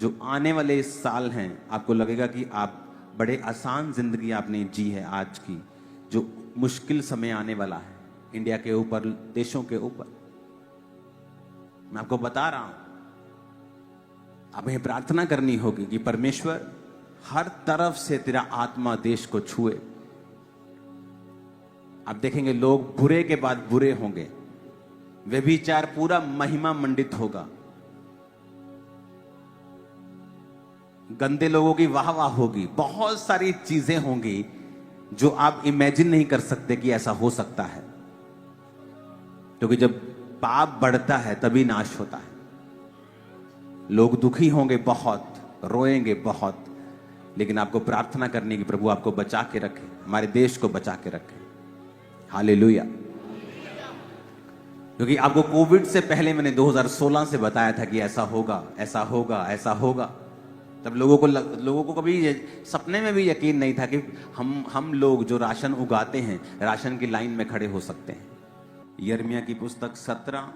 जो आने वाले साल हैं आपको लगेगा कि आप बड़े आसान जिंदगी आपने जी है आज की, जो मुश्किल समय आने वाला है इंडिया के ऊपर, देशों के ऊपर, मैं आपको बता रहा हूं। हमें प्रार्थना करनी होगी कि परमेश्वर हर तरफ से तेरा आत्मा देश को छुए। आप देखेंगे लोग बुरे के बाद बुरे होंगे, व्यभिचार पूरा महिमा मंडित होगा, गंदे लोगों की वाह वाह होगी, बहुत सारी चीजें होंगी जो आप इमेजिन नहीं कर सकते कि ऐसा हो सकता है। क्योंकि जब पाप बढ़ता है तभी नाश होता है। लोग दुखी होंगे बहुत, रोएंगे बहुत, लेकिन आपको प्रार्थना करनी कि प्रभु आपको बचा के रखे, हमारे देश को बचा के रखे। हालेलुया। क्योंकि आपको कोविड से पहले मैंने 2016 से बताया था कि ऐसा होगा, ऐसा होगा, ऐसा होगा। तब लोगों को कभी सपने में भी यकीन नहीं था कि हम लोग जो राशन उगाते हैं राशन की लाइन में खड़े हो सकते हैं। यिर्मयाह की पुस्तक 17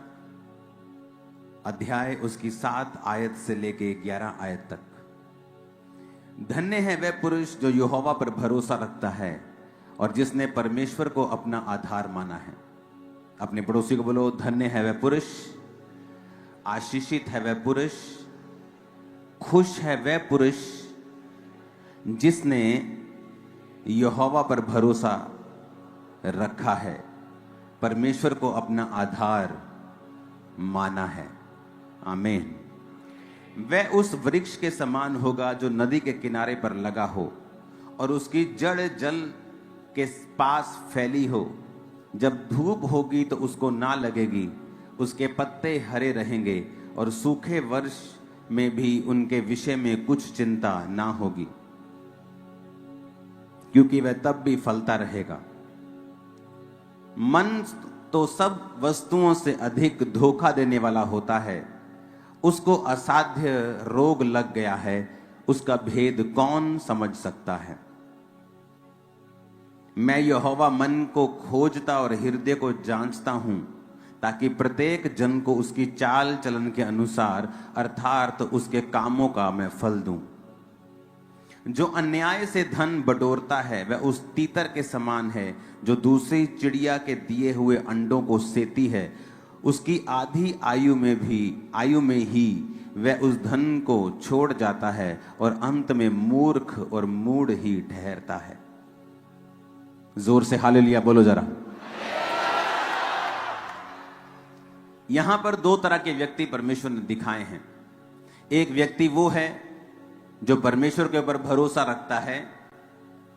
अध्याय उसकी 7 आयत से लेके 11 आयत तक। धन्य है वह पुरुष जो यहोवा पर भरोसा रखता है और जिसने परमेश्वर को अपना आधार माना है। अपने पड़ोसी को बोलो, धन्य है वह पुरुष, आशीषित है वह पुरुष, खुश है वह पुरुष जिसने यहोवा पर भरोसा रखा है, परमेश्वर को अपना आधार माना है। आमीन। वह उस वृक्ष के समान होगा जो नदी के किनारे पर लगा हो और उसकी जड़ जल के पास फैली हो। जब धूप होगी तो उसको ना लगेगी, उसके पत्ते हरे रहेंगे और सूखे वर्ष में भी उनके विषय में कुछ चिंता ना होगी, क्योंकि वह तब भी फलता रहेगा। मन तो सब वस्तुओं से अधिक धोखा देने वाला होता है, उसको असाध्य रोग लग गया है, उसका भेद कौन समझ सकता है। मैं यहोवा मन को खोजता और हृदय को जांचता हूं, ताकि प्रत्येक जन को उसकी चाल चलन के अनुसार अर्थात उसके कामों का मैं फल दूं। जो अन्याय से धन बटोरता है वह उस तीतर के समान है जो दूसरी चिड़िया के दिए हुए अंडों को सेती है। उसकी आधी आयु में ही वह उस धन को छोड़ जाता है और अंत में मूर्ख और मूढ़ ही ठहरता है। जोर से हालेलुया बोलो जरा। यहां पर 2 तरह के व्यक्ति परमेश्वर ने दिखाए हैं। एक व्यक्ति वो है जो परमेश्वर के ऊपर भरोसा रखता है,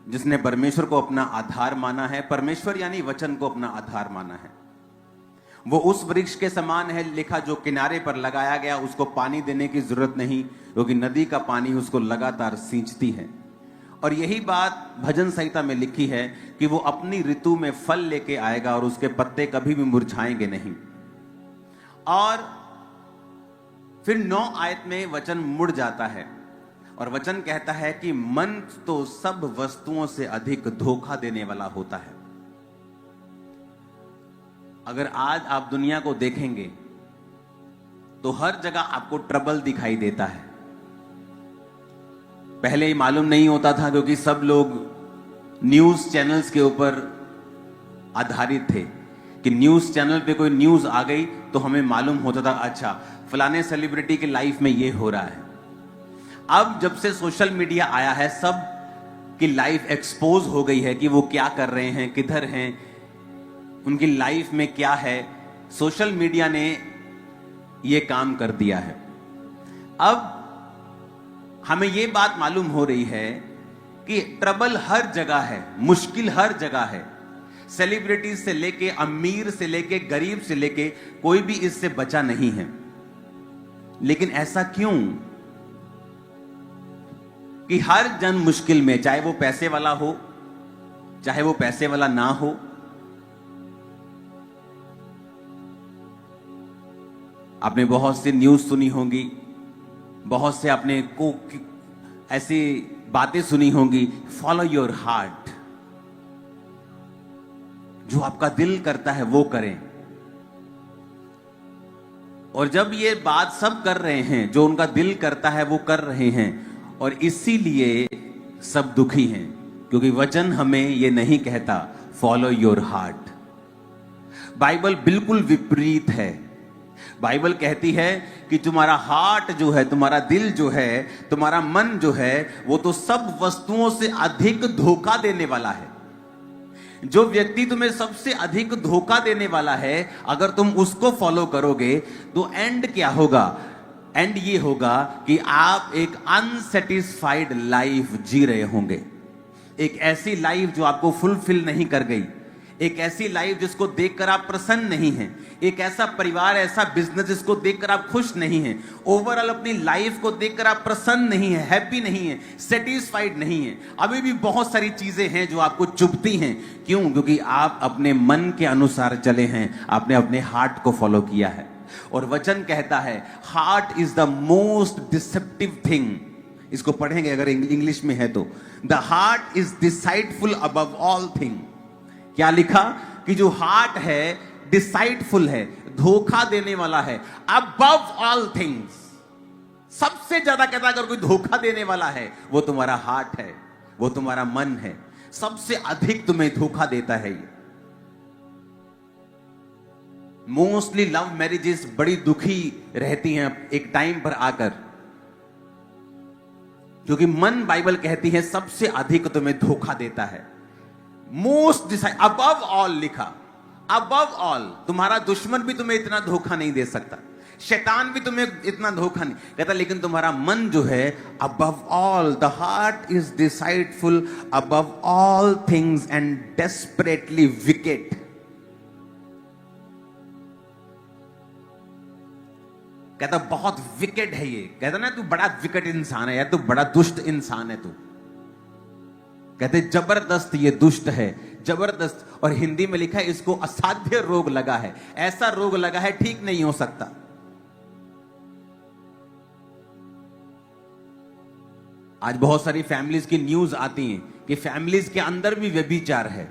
जिसने परमेश्वर को अपना आधार माना है, परमेश्वर यानी वचन को अपना आधार माना है। वो उस वृक्ष के समान है लिखा जो किनारे पर लगाया गया, उसको पानी देने की जरूरत नहीं, क्योंकि नदी का पानी उसको लगातार सींचती है। और यही बात भजन संहिता में लिखी है कि वो अपनी ऋतु में फल लेके आएगा और उसके पत्ते कभी भी मुरझाएंगे नहीं। और फिर 9 आयत में वचन मुड़ जाता है और वचन कहता है कि मन तो सब वस्तुओं से अधिक धोखा देने वाला होता है। अगर आज आप दुनिया को देखेंगे तो हर जगह आपको ट्रबल दिखाई देता है। पहले ही मालूम नहीं होता था क्योंकि सब लोग न्यूज चैनल्स के ऊपर आधारित थे कि न्यूज चैनल पे कोई न्यूज आ गई तो हमें मालूम होता था, अच्छा फलाने सेलिब्रिटी की लाइफ में ये हो रहा है। अब जब से सोशल मीडिया आया है, सब की लाइफ एक्सपोज हो गई है कि वो क्या कर रहे हैं, किधर हैं, उनकी लाइफ में क्या है। सोशल मीडिया ने ये काम कर दिया है। अब हमें ये बात मालूम हो रही है कि ट्रबल हर जगह है, मुश्किल हर जगह है। सेलिब्रिटी से लेके अमीर से लेके गरीब से लेके कोई भी इससे बचा नहीं है। लेकिन ऐसा क्यों कि हर जन मुश्किल में, चाहे वो पैसे वाला हो चाहे वो पैसे वाला ना हो। आपने बहुत सी न्यूज सुनी होंगी, बहुत से आपने को ऐसी बातें सुनी होंगी, फॉलो योर हार्ट, जो आपका दिल करता है वो करें। और जब ये बात सब कर रहे हैं, जो उनका दिल करता है वो कर रहे हैं, और इसीलिए सब दुखी हैं, क्योंकि वचन हमें ये नहीं कहता फॉलो योर हार्ट। बाइबल बिल्कुल विपरीत है। बाइबल कहती है कि तुम्हारा हार्ट जो है, तुम्हारा दिल जो है, तुम्हारा मन जो है, वो तो सब वस्तुओं से अधिक धोखा देने वाला है। जो व्यक्ति तुम्हें सबसे अधिक धोखा देने वाला है, अगर तुम उसको फॉलो करोगे तो एंड क्या होगा? एंड ये होगा कि आप एक अनसेटिस्फाइड लाइफ जी रहे होंगे, एक ऐसी लाइफ जो आपको फुलफिल नहीं कर गई, एक ऐसी लाइफ जिसको देखकर आप प्रसन्न नहीं हैं, एक ऐसा परिवार, ऐसा बिजनेस जिसको देखकर आप खुश नहीं हैं, ओवरऑल अपनी लाइफ को देखकर आप प्रसन्न नहीं हैं, हैप्पी नहीं हैं, सेटिस्फाइड नहीं हैं। अभी भी बहुत सारी चीजें हैं जो आपको चुभती हैं। क्यों? क्योंकि आप अपने मन के अनुसार चले हैं, आपने अपने हार्ट को फॉलो किया है। और वचन कहता है heart is the most deceptive thing. इसको पढ़ेंगे अगर इंग्लिश में है तो, the heart is deceitful above all thing. क्या लिखा? कि जो हार्ट है डिसाइडफुल है, धोखा देने वाला है, अबव ऑल थिंग्स। सबसे ज्यादा कहता है अगर कोई धोखा देने वाला है वो तुम्हारा हार्ट है, वो तुम्हारा मन है। सबसे अधिक तुम्हें धोखा देता है ये। मोस्टली लव मैरिजेस बड़ी दुखी रहती हैं एक टाइम पर आकर, क्योंकि मन, बाइबल कहती है, सबसे अधिक तुम्हें धोखा देता है। मोस्ट डिसाइड, अबव ऑल लिखा, अबव ऑल। तुम्हारा दुश्मन भी तुम्हें इतना धोखा नहीं दे सकता, शैतान भी तुम्हें इतना धोखा नहीं कहता, लेकिन तुम्हारा मन जो है above all. The heart is deceitful above all things and desperately wicked. कहता बहुत विकेट है ये। कहता ना तू बड़ा विकेट इंसान है यार, तू बड़ा दुष्ट इंसान है तू। कहते जबरदस्त ये दुष्ट है, जबरदस्त। और हिंदी में लिखा है इसको असाध्य रोग लगा है, ऐसा रोग लगा है ठीक नहीं हो सकता। आज बहुत सारी फैमिलीज की न्यूज आती हैं कि फैमिलीज के अंदर भी व्यभिचार है,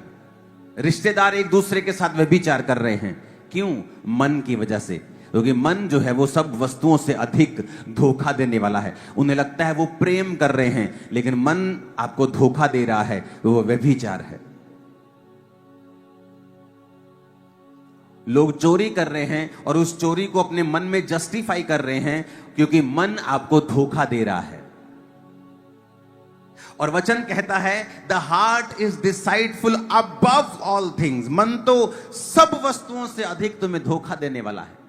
रिश्तेदार एक दूसरे के साथ व्यभिचार कर रहे हैं। क्यों? मन की वजह से। क्योंकि मन जो है वो सब वस्तुओं से अधिक धोखा देने वाला है। उन्हें लगता है वो प्रेम कर रहे हैं, लेकिन मन आपको धोखा दे रहा है, वो व्यभिचार है। लोग चोरी कर रहे हैं और उस चोरी को अपने मन में जस्टिफाई कर रहे हैं, क्योंकि मन आपको धोखा दे रहा है। और वचन कहता है the heart is deceitful above all things. मन तो सब वस्तुओं से अधिक तुम्हें धोखा देने वाला है।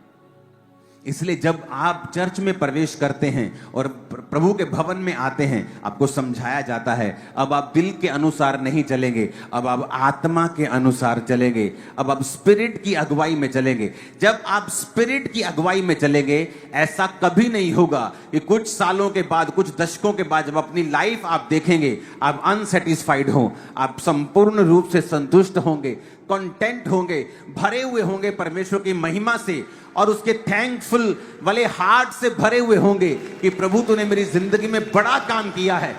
इसलिए जब आप चर्च में प्रवेश करते हैं और प्रभु के भवन में आते हैं, आपको समझाया जाता है अब आप दिल के अनुसार नहीं चलेंगे, अब आप आत्मा के अनुसार चलेंगे, अब आप स्पिरिट की अगुवाई में चलेंगे। जब आप स्पिरिट की अगुवाई में चलेंगे, ऐसा कभी नहीं होगा कि कुछ सालों के बाद, कुछ दशकों के बाद जब अपनी लाइफ आप देखेंगे, आप अनसेटिस्फाइड हो। आप संपूर्ण रूप से संतुष्ट होंगे, कंटेंट होंगे, भरे हुए होंगे परमेश्वर की महिमा से, और उसके थैंकफुल वाले हार्ट से भरे हुए होंगे कि प्रभु तूने मेरी जिंदगी में बड़ा काम किया है,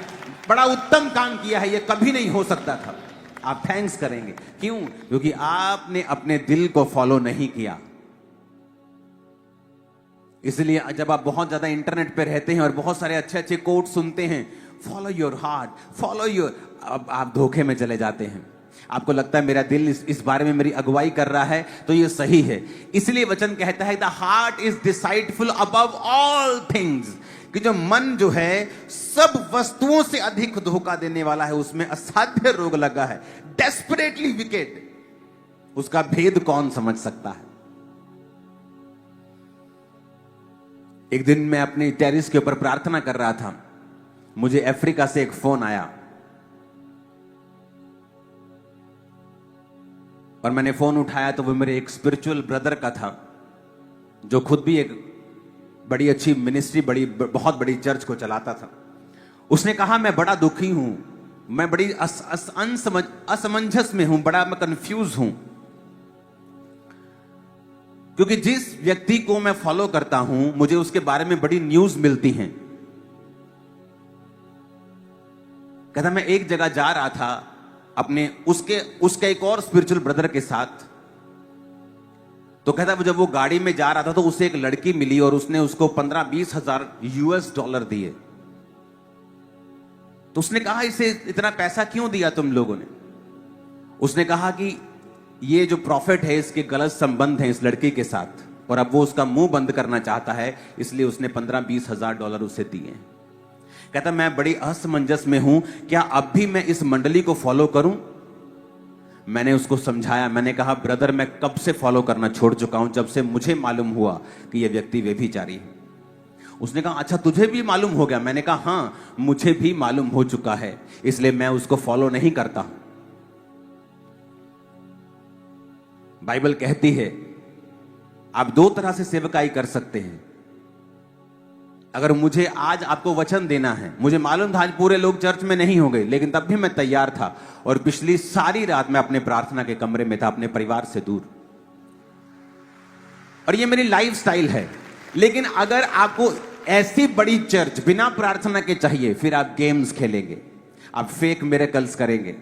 बड़ा उत्तम काम किया है, ये कभी नहीं हो सकता था। आप थैंक्स करेंगे। क्यों? क्योंकि आपने अपने दिल को फॉलो नहीं किया। इसलिए जब आप बहुत ज्यादा इंटरनेट पे रहते हैं और बहुत सारे अच्छे अच्छे कोट सुनते हैं, follow your heart, follow your, अब आप धोखे में चले जाते हैं। आपको लगता है मेरा दिल इस बारे में मेरी अगुवाई कर रहा है, तो ये सही है। इसलिए वचन कहता है the heart is deceitful above all things, कि जो मन जो है सब वस्तुओं से अधिक धोखा देने वाला है, उसमें असाध्य रोग लगा है, डेस्परेटली विकेट। उसका भेद कौन समझ सकता है? एक दिन मैं अपनी टेरिस के ऊपर प्रार्थना कर रहा था, मुझे अफ्रीका से एक फोन आया और मैंने फोन उठाया तो वो मेरे एक स्पिरिचुअल ब्रदर का था, जो खुद भी एक बड़ी अच्छी मिनिस्ट्री, बहुत बड़ी चर्च को चलाता था। उसने कहा मैं बड़ा दुखी हूं, मैं बड़ी असमंजस में हूं, बड़ा मैं कंफ्यूज हूं, क्योंकि जिस व्यक्ति को मैं फॉलो करता हूं मुझे उसके बारे में बड़ी न्यूज मिलती हैं। कहता मैं एक जगह जा रहा था अपने उसके एक और स्पिरिचुअल ब्रदर के साथ, तो कहता जब वो गाड़ी में जा रहा था तो उसे एक लड़की मिली और उसने उसको 15-20 हजार US$ दिए। तो उसने कहा इसे इतना पैसा क्यों दिया तुम लोगों ने? उसने कहा कि ये जो प्रॉफिट है इसके गलत संबंध हैं इस लड़की के साथ और अब वो उसका मुंह बंद करना चाहता है, इसलिए उसने 15-20 हजार डॉलर उसे दिए। कहता मैं बड़ी असमंजस में हूं, क्या अब भी मैं इस मंडली को फॉलो करूं? मैंने उसको समझाया, मैंने कहा ब्रदर मैं कब से फॉलो करना छोड़ चुका हूं, जब से मुझे मालूम हुआ कि यह व्यक्ति व्यभिचारी है। उसने कहा अच्छा तुझे भी मालूम हो गया? मैंने कहा हां मुझे भी मालूम हो चुका है, इसलिए मैं उसको फॉलो नहीं करता हूं। बाइबल कहती है आप दो तरह से सेवकाई कर सकते हैं। अगर मुझे आज आपको वचन देना है, मुझे मालूम था आज पूरे लोग चर्च में नहीं हो गए, लेकिन तब भी मैं तैयार था और पिछली सारी रात मैं अपने प्रार्थना के कमरे में था, अपने परिवार से दूर, और ये मेरी लाइफ स्टाइल है। लेकिन अगर आपको ऐसी बड़ी चर्च बिना प्रार्थना के चाहिए, फिर आप गेम्स खेलेंगे, आप फेक मिरेकल्स करेंगे,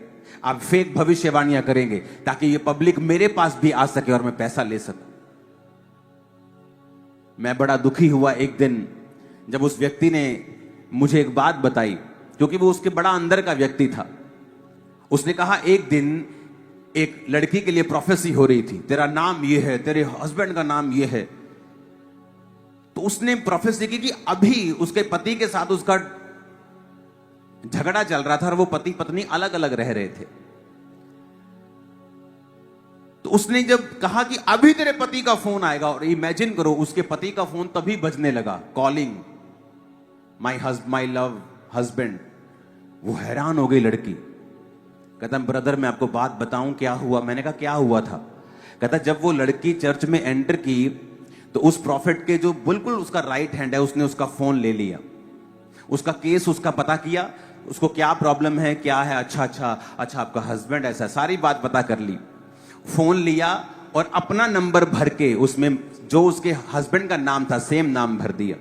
आप फेक भविष्यवाणियां करेंगे ताकि ये पब्लिक मेरे पास भी आ सके और मैं पैसा ले सकूं। मैं बड़ा दुखी हुआ एक दिन जब उस व्यक्ति ने मुझे एक बात बताई, क्योंकि वो उसके बड़ा अंदर का व्यक्ति था। उसने कहा एक दिन एक लड़की के लिए प्रोफेसी हो रही थी, तेरा नाम ये है, तेरे हस्बैंड का नाम ये है। तो उसने प्रोफेसी की कि अभी उसके पति के साथ उसका झगड़ा चल रहा था और वो पति पत्नी अलग अलग रह रहे थे। तो उसने जब कहा कि अभी तेरे पति का फोन आएगा, और इमेजिन करो उसके पति का फोन तभी बजने लगा, कॉलिंग माई लव हस्बैंड। वो हैरान हो गई लड़की। कहता ब्रदर मैं आपको बात बताऊं क्या हुआ? मैंने कहा क्या हुआ था? कहता जब वो लड़की चर्च में एंटर की तो उस प्रॉफिट के जो बिल्कुल उसका राइट हैंड है उसने उसका फोन ले लिया, उसका केस उसका पता किया, उसको क्या प्रॉब्लम है क्या है, अच्छा आपका हस्बैंड ऐसा, सारी बात पता कर ली। फोन लिया और अपना नंबर भर के उसमें जो उसके हस्बैंड का नाम था सेम नाम भर दिया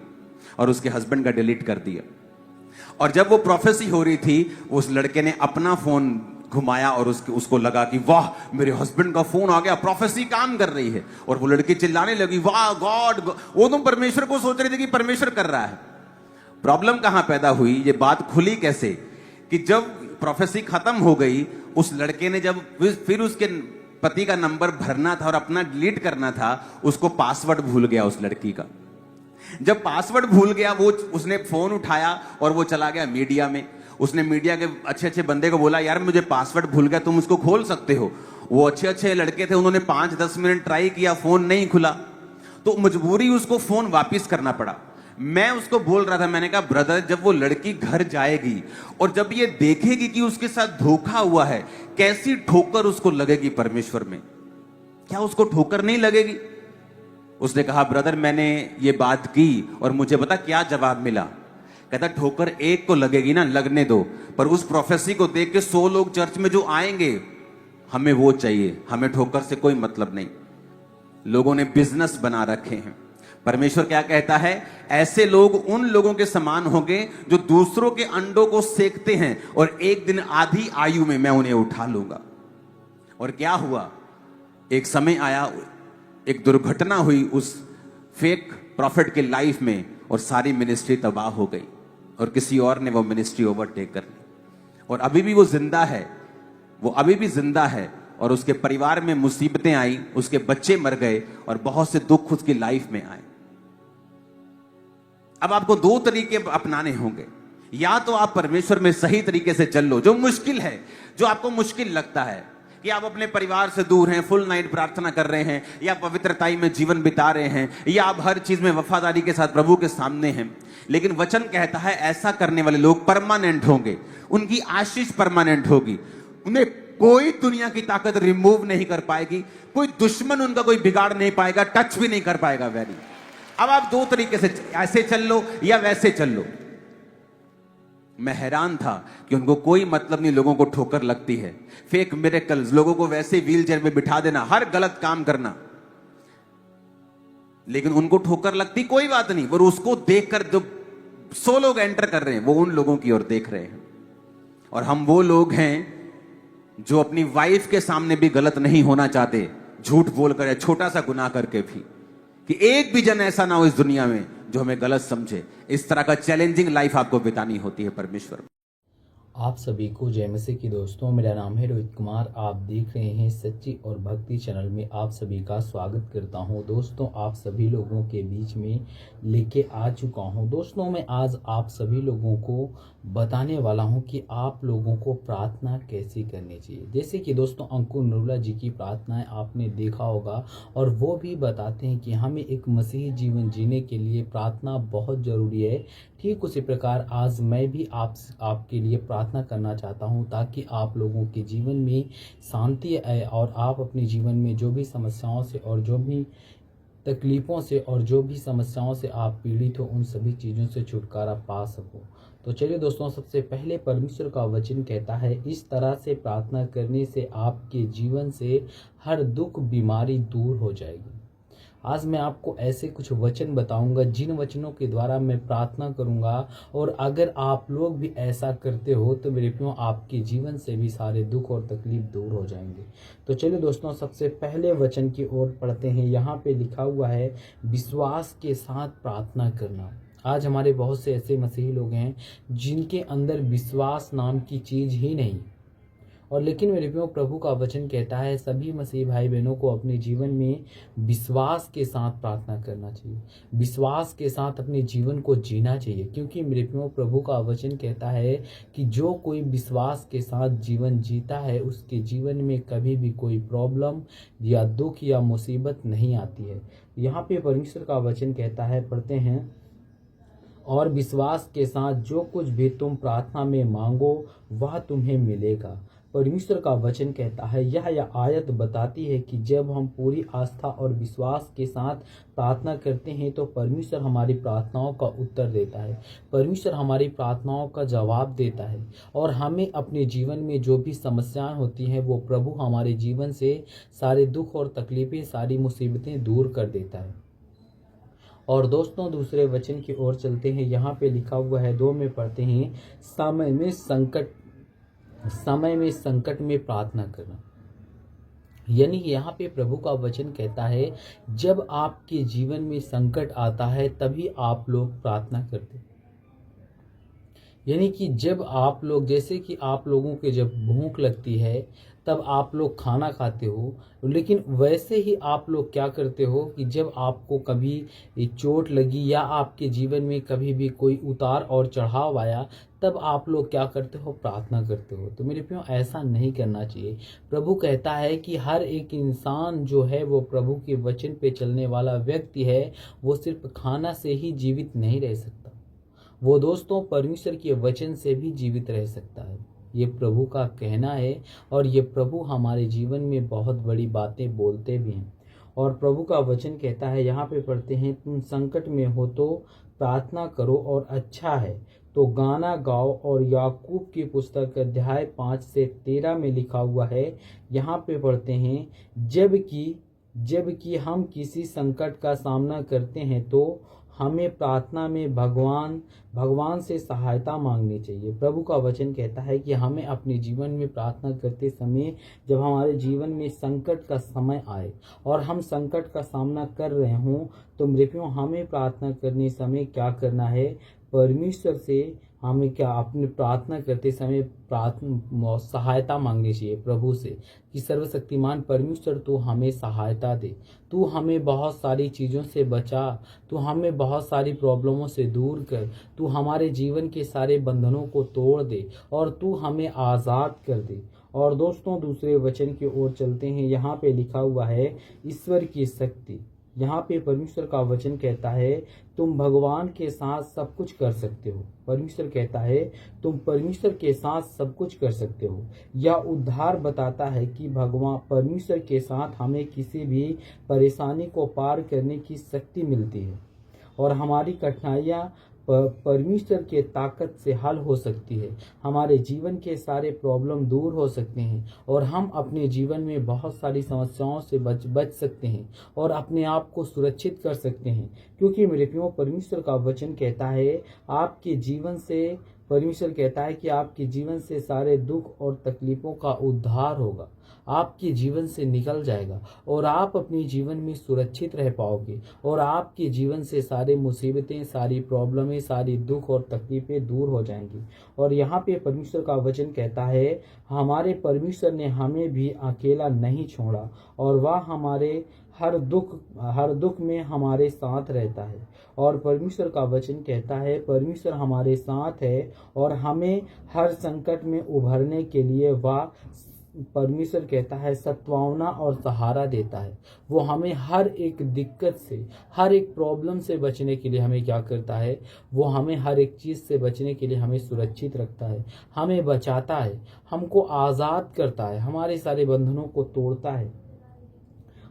और उसके हस्बैंड का डिलीट कर दिया। और जब वो प्रोफेसी हो रही थी उस लड़के ने अपना फोन घुमाया और उसको लगा कि वाह मेरे हस्बैंड का फोन आ गया, प्रोफेसी काम कर रही है। और वो लड़की चिल्लाने लगी वाह गॉड, वो तो परमेश्वर को सोच रही थी कि परमेश्वर कर रहा है। प्रॉब्लम कहां पैदा हुई, ये बात खुली कैसे कि जब प्रोफेसी खत्म हो गई उस लड़के ने जब फिर उसके पति का नंबर भरना था और अपना डिलीट करना था, उसको पासवर्ड भूल गया उस लड़की का। जब पासवर्ड भूल गया वो उसने फोन उठाया और वो चला गया मीडिया में। उसने मीडिया के अच्छे बंदे को बोला यार मुझे पासवर्ड भूल गया, तुम उसको खोल सकते हो। वो अच्छे लड़के थे, उन्होंने 5-10 मिनट ट्राई किया, फोन नहीं खुला, तो मजबूरी उसको फोन वापस करना पड़ा। मैं उसको बोल रहा था, मैंने कहा ब्रदर जब वो लड़की घर जाएगी और जब ये देखेगी कि उसके साथ धोखा हुआ है, कैसी ठोकर उसको लगेगी परमेश्वर में, क्या उसको ठोकर नहीं लगेगी? उसने कहा ब्रदर मैंने ये बात की और मुझे पता क्या जवाब मिला। कहता ठोकर एक को लगेगी ना, लगने दो, पर उस प्रोफेसी को देख के 100 लोग चर्च में जो आएंगे हमें वो चाहिए, हमें ठोकर से कोई मतलब नहीं। लोगों ने बिजनेस बना रखे हैं। परमेश्वर क्या कहता है, ऐसे लोग उन लोगों के समान होंगे जो दूसरों के अंडों को सेकते हैं और एक दिन आधी आयु में मैं उन्हें उठा लूंगा। और क्या हुआ, एक समय आया, एक दुर्घटना हुई उस फेक प्रॉफिट के लाइफ में और सारी मिनिस्ट्री तबाह हो गई और किसी और ने वो मिनिस्ट्री ओवरटेक कर ली। और अभी भी वो जिंदा है, वो अभी भी जिंदा है और उसके परिवार में मुसीबतें आई, उसके बच्चे मर गए और बहुत से दुख उसकी लाइफ में आए। अब आपको 2 तरीके अपनाने होंगे, या तो आप परमेश्वर में सही तरीके से चल लो, जो मुश्किल है, जो आपको मुश्किल लगता है कि आप अपने परिवार से दूर हैं, फुल नाइट प्रार्थना कर रहे हैं, या पवित्रताई में जीवन बिता रहे हैं, या आप हर चीज में वफादारी के साथ प्रभु के सामने हैं। लेकिन वचन कहता है ऐसा करने वाले लोग परमानेंट होंगे, उनकी आशीष परमानेंट होगी, उन्हें कोई दुनिया की ताकत रिमूव नहीं कर पाएगी, कोई दुश्मन उनका कोई बिगाड़ नहीं पाएगा, टच भी नहीं कर पाएगा। वेरी अब आप 2 तरीके से, ऐसे चल लो या वैसे चल लो। मैं हैरान था कि उनको कोई मतलब नहीं, लोगों को ठोकर लगती है, फेक मिरेकल्स, लोगों को वैसे व्हील चेयर में बिठा देना, हर गलत काम करना, लेकिन उनको ठोकर लगती कोई बात नहीं। और उसको देखकर जो 100 लोग एंटर कर रहे हैं वो उन लोगों की ओर देख रहे हैं। और हम वो लोग हैं जो अपनी वाइफ के सामने भी गलत नहीं होना चाहते, झूठ बोलकर या छोटा सा गुनाह करके भी, कि एक भी जन ऐसा ना हो इस दुनिया में जो हमें गलत समझे। इस तरह का चैलेंजिंग लाइफ आपको बितानी होती है परमेश्वर। आप सभी को जय मसीह की दोस्तों, मेरा नाम है रोहित कुमार। आप देख रहे हैं सच्ची और भक्ति चैनल में आप सभी का स्वागत करता हूं। दोस्तों, आप सभी लोगों के बीच में लेके आ चुका हूं। दोस्तों, मैं आज आप सभी लोगों को बताने वाला हूं कि आप लोगों को प्रार्थना कैसी करनी चाहिए। जैसे कि दोस्तों, अंकुर नरूला जी की प्रार्थनाएं आपने देखा होगा और वो भी बताते हैं कि हमें एक मसीही जीवन जीने के लिए प्रार्थना बहुत ज़रूरी है। ठीक उसी प्रकार आज मैं भी आपके लिए प्रार्थना करना चाहता हूं, ताकि आप लोगों के जीवन में शांति आए और आप अपने जीवन में जो भी समस्याओं से और जो भी तकलीफ़ों से और जो भी समस्याओं से आप पीड़ित हो, उन सभी चीज़ों से छुटकारा पा सको। तो चलिए दोस्तों, सबसे पहले परमेश्वर का वचन कहता है, इस तरह से प्रार्थना करने से आपके जीवन से हर दुख बीमारी दूर हो जाएगी। आज मैं आपको ऐसे कुछ वचन बताऊंगा जिन वचनों के द्वारा मैं प्रार्थना करूंगा, और अगर आप लोग भी ऐसा करते हो तो मेरे प्रियो आपके जीवन से भी सारे दुख और तकलीफ दूर हो जाएंगे। तो चलिए दोस्तों, सबसे पहले वचन की ओर पढ़ते हैं। यहाँ पे लिखा हुआ है, विश्वास के साथ प्रार्थना करना। आज हमारे बहुत से ऐसे मसीही लोग हैं जिनके अंदर विश्वास नाम की चीज ही नहीं, और लेकिन मेरे प्रियो प्रभु का वचन कहता है सभी मसीह भाई बहनों को अपने जीवन में विश्वास के साथ प्रार्थना करना चाहिए, विश्वास के साथ अपने जीवन को जीना चाहिए। क्योंकि मेरे प्रियो प्रभु का वचन कहता है कि जो कोई विश्वास के साथ जीवन जीता है उसके जीवन में कभी भी कोई प्रॉब्लम या दुख या मुसीबत नहीं आती है। यहाँ पे परमेश्वर का वचन कहता है, पढ़ते हैं, और विश्वास के साथ जो कुछ भी तुम प्रार्थना में मांगो वह तुम्हें मिलेगा। परमेश्वर का वचन कहता है, यह आयत बताती है कि जब हम पूरी आस्था और विश्वास के साथ प्रार्थना करते हैं तो परमेश्वर हमारी प्रार्थनाओं का उत्तर देता है, परमेश्वर हमारी प्रार्थनाओं का जवाब देता है, और हमें अपने जीवन में जो भी समस्याएं होती हैं वो प्रभु हमारे जीवन से सारे दुख और तकलीफें, सारी मुसीबतें दूर कर देता है। और दोस्तों, दूसरे वचन की ओर चलते हैं। यहाँ पे लिखा हुआ है, 2 में पढ़ते हैं, समय में संकट में प्रार्थना करना। यानी यहाँ पे प्रभु का वचन कहता है, जब आपके जीवन में संकट आता है तभी आप लोग प्रार्थना करते हैं। यानी कि जब आप लोग, जैसे कि आप लोगों के जब भूख लगती है तब आप लोग खाना खाते हो, लेकिन वैसे ही आप लोग क्या करते हो कि जब आपको कभी चोट लगी या आपके जीवन में कभी भी कोई उतार और चढ़ाव आया, तब आप लोग क्या करते हो, प्रार्थना करते हो। तो मेरे प्रियो, ऐसा नहीं करना चाहिए। प्रभु कहता है कि हर एक इंसान जो है वो प्रभु के वचन पे चलने वाला व्यक्ति है, वो सिर्फ खाना से ही जीवित नहीं रह सकता, वो दोस्तों परमेश्वर के वचन से भी जीवित रह सकता है। ये प्रभु का कहना है, और ये प्रभु हमारे जीवन में बहुत बड़ी बातें बोलते भी हैं। और प्रभु का वचन कहता है, यहाँ पे पढ़ते हैं, तुम संकट में हो तो प्रार्थना करो और अच्छा है तो गाना गाओ। और याकूब की पुस्तक अध्याय 5 से 13 में लिखा हुआ है, यहाँ पे पढ़ते हैं, जबकि हम किसी संकट का सामना करते हैं तो हमें प्रार्थना में भगवान से सहायता मांगनी चाहिए। प्रभु का वचन कहता है कि हमें अपने जीवन में प्रार्थना करते समय, जब हमारे जीवन में संकट का समय आए और हम संकट का सामना कर रहे हों, तो मेरे प्रियो हमें प्रार्थना करने समय क्या करना है, परमेश्वर से हमें क्या अपने प्रार्थना करते समय सहायता मांगनी चाहिए प्रभु से, कि सर्वशक्तिमान परमेश्वर तू हमें सहायता दे, तू हमें बहुत सारी चीज़ों से बचा, तू हमें बहुत सारी प्रॉब्लमों से दूर कर, तू हमारे जीवन के सारे बंधनों को तोड़ दे और तू हमें आज़ाद कर दे। और दोस्तों, दूसरे वचन की ओर चलते हैं। यहाँ पे लिखा हुआ है, ईश्वर की शक्ति। यहाँ पे परमेश्वर का वचन कहता है, तुम भगवान के साथ सब कुछ कर सकते हो। परमेश्वर कहता है तुम परमेश्वर के साथ सब कुछ कर सकते हो। यह उद्धार बताता है कि भगवान परमेश्वर के साथ हमें किसी भी परेशानी को पार करने की शक्ति मिलती है, और हमारी कठिनाइयाँ परमेश्वर के ताकत से हल हो सकती है। हमारे जीवन के सारे प्रॉब्लम दूर हो सकते हैं, और हम अपने जीवन में बहुत सारी समस्याओं से बच सकते हैं और अपने आप को सुरक्षित कर सकते हैं। क्योंकि मेरे प्रियो, परमेश्वर का वचन कहता है आपके जीवन से परमेश्वर कहता है कि आपके जीवन से सारे दुख और तकलीफों का उद्धार होगा, आपके जीवन से निकल जाएगा और आप अपने जीवन में सुरक्षित रह पाओगे और आपके जीवन से सारे मुसीबतें, सारी प्रॉब्लमें, सारी दुख और तकलीफें दूर हो जाएंगी। और यहाँ पे परमेश्वर का वचन कहता है, हमारे परमेश्वर ने हमें भी अकेला नहीं छोड़ा और वह हमारे हर दुख में हमारे साथ रहता है। और परमेश्वर का वचन कहता है, परमेश्वर हमारे साथ है और हमें हर संकट में उभरने के लिए वह परमेश्वर कहता है सत्वावना और सहारा देता है। वो हमें हर एक दिक्कत से, हर एक प्रॉब्लम से बचने के लिए हमें क्या करता है, वो हमें हर एक चीज़ से बचने के लिए हमें सुरक्षित रखता है, हमें बचाता है, हमको आज़ाद करता है, हमारे सारे बंधनों को तोड़ता है।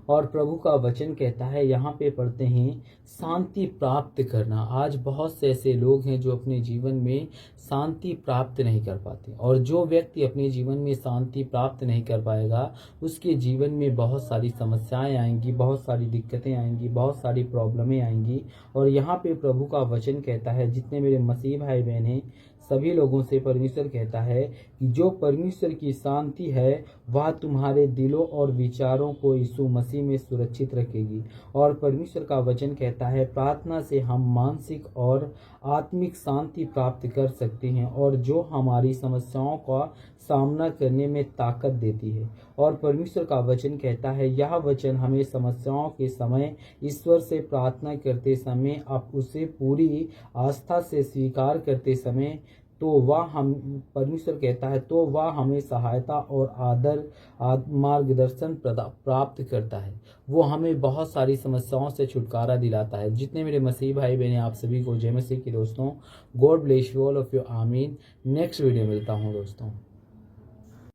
और प्रभु का वचन कहता है, यहाँ पे पढ़ते हैं, शांति प्राप्त करना। आज बहुत से ऐसे लोग हैं जो अपने जीवन में शांति प्राप्त नहीं कर पाते, और जो व्यक्ति अपने जीवन में शांति प्राप्त नहीं कर पाएगा उसके जीवन में बहुत सारी समस्याएं आएंगी, बहुत सारी दिक्कतें आएंगी, बहुत सारी प्रॉब्लमें आएंगी। और यहाँ पे प्रभु का वचन कहता है, जितने मेरे मसीह भाई बहन हैं सभी लोगों से परमेश्वर कहता है कि जो परमेश्वर की शांति है वह तुम्हारे दिलों और विचारों को यीशु मसीह में सुरक्षित रखेगी। और परमेश्वर का वचन कहता है, प्रार्थना से हम मानसिक और आत्मिक शांति प्राप्त कर सकते हैं, और जो हमारी समस्याओं का सामना करने में ताकत देती है। और परमेश्वर का वचन कहता है, यह वचन हमें समस्याओं के समय ईश्वर से प्रार्थना करते समय, आप उसे पूरी आस्था से स्वीकार करते समय, तो वह हम परमेश्वर कहता है तो वह हमें सहायता और आदर मार्गदर्शन प्राप्त करता है। वो हमें बहुत सारी समस्याओं से छुटकारा दिलाता है। जितने मेरे मसीह भाई बहन आप सभी को जय मसीह की दोस्तों, God bless you all of you, आमीन। नेक्स्ट वीडियो मिलता हूँ दोस्तों।